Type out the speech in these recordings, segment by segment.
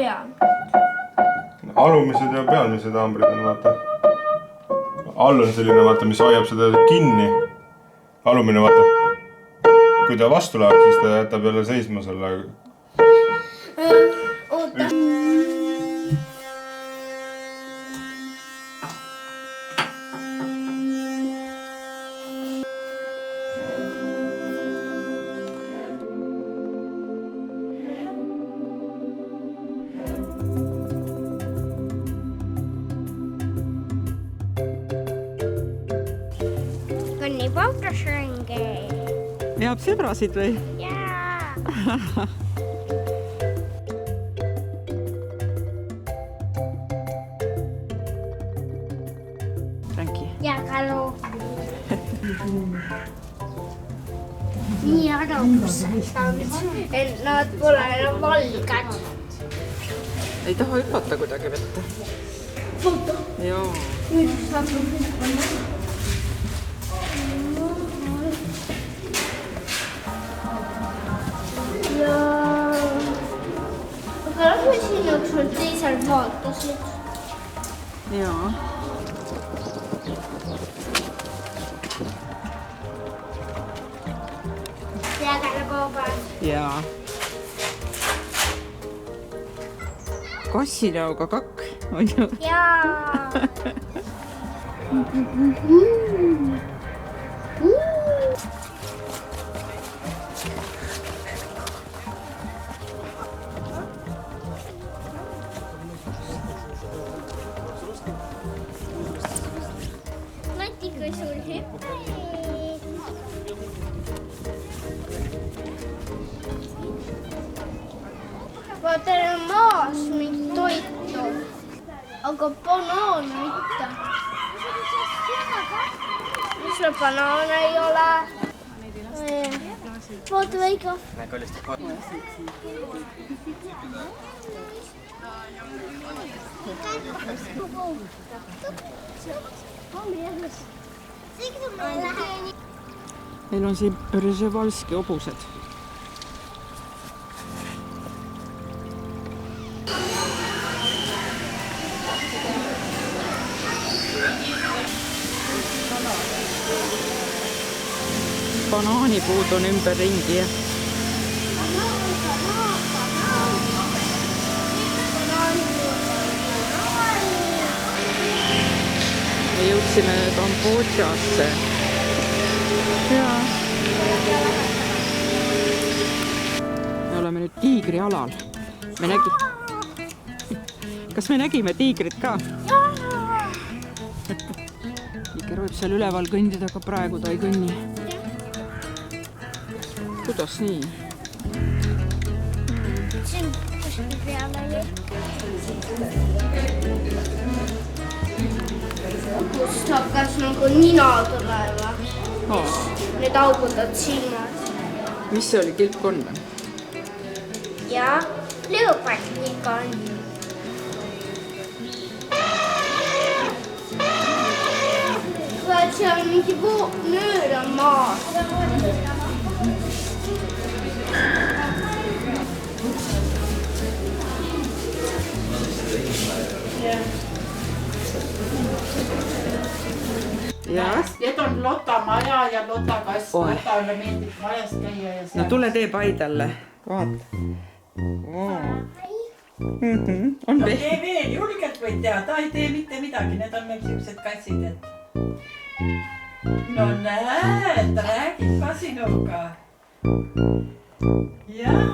tean. Alumised ja pealmised haambrid on, vaata. All on selline, vaata, mis hoiab seda kinni. Alumine, vaata. Kui ta vastu läheb, siis ta jätab jälle seisma selle. Oota. Konni pautasränge. Veab sebrasid või? Jaa. Franki. Ja kalu. Nii arvamused saanud, et nad pole enam valgad. Ei taha hüpata kuidagi vette. Foto. Joo. Nüüd saab ja aga lähme sinna, kus nad teisel vaatasid. Joo. Jaa. Kassilauga kakk on ju. Jaa. Mati, kui sul hüppeid. Vaata, maas mingit toitu, aga banaane mitte. Mis seal banaane ei ole? Vaata väike. Meil on siin Przewalski hobused. Banaanipuud on ümber ringi. Me jõudsime Kambodžasse. Jaa. Me oleme nüüd tiigri alal. Kas me nägime tiigrit ka? Tiiger võib seal üleval kõndida, aga praegu ta ei kõnni. Kuidas nii? Siin kuskil peal oli. Kust hakkas nagu nina tulema. Need augudad silmad. Mis see oli, kilpkonn? Ja leopardnik on. Vaat seal on mingi nöör on maas. Need on Lotta maja ja Lotta kass. Lotale meeldib majas käia ja seal. No tule tee pai talle. Vaata. On no tee veel, julgelt võid teha. Ta ei tee mitte midagi. Need on meil siuksed kassid, et... No näed, ta räägib ka sinuga. Jah.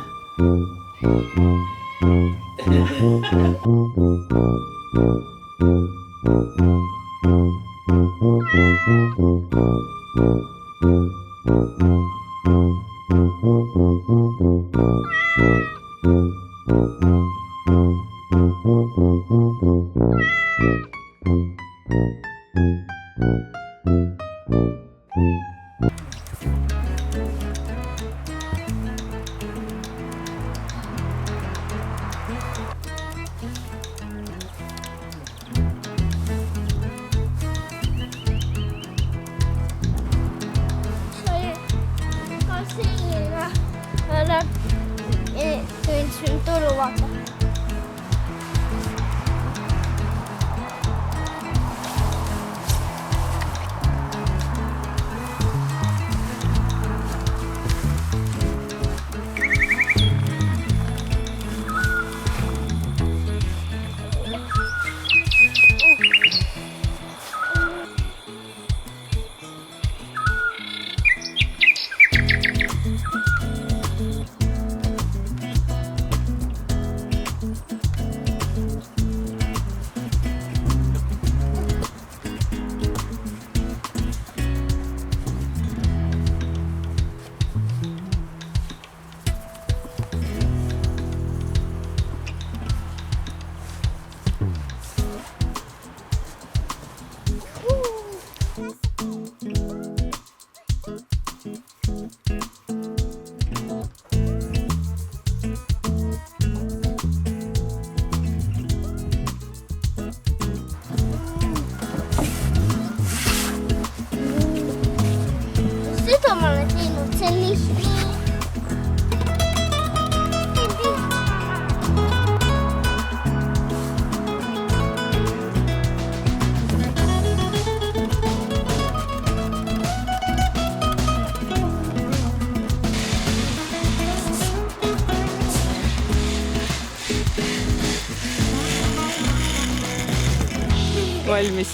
valmis.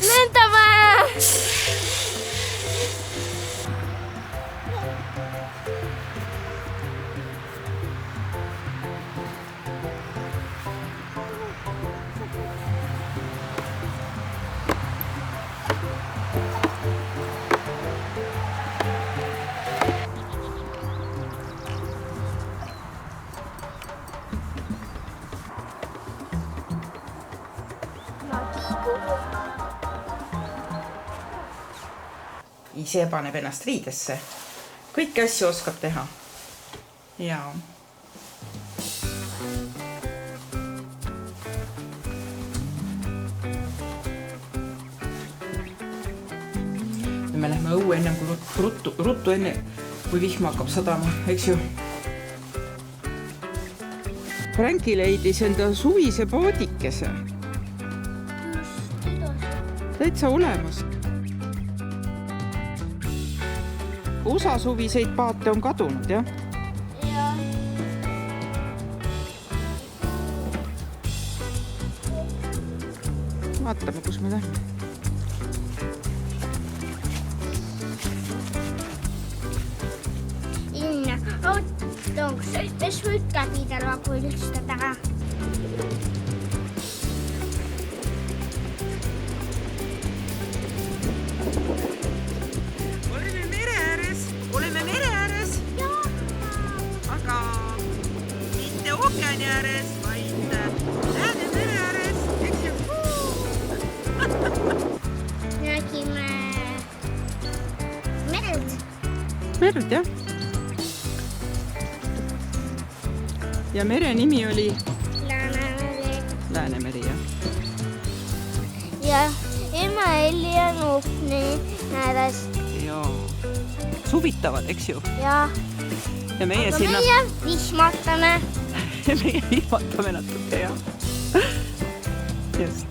Lentämään! Ise paneb ennast riidesse. Kõiki asju oskab teha. Jaa. Me lähme õue enne kui ruttu enne, kui vihm hakkab sadama, eks ju? Franki leidis enda suvise paadikese. Täitsa olemas. USA suviseid paate on kadunud, jah? Jah. Vaatame, kus me lähme. Inna, onko se smykkääkiitellä kuitenkin tähän? Olemme mere ääres. Aga mitte ookeani ääres, vaid Läänemere ääres. Eks ju? Nägime merd. Merd, jah. Ja mere nimi oli Läänemeri, jah. Ja ema Elli ja Nupni ääres. Joo. Suvitavad, eks ju? Ja. Ja meie Aga sinna... meie vihmatame. Ja meie vihmatame natuke, jah. Just.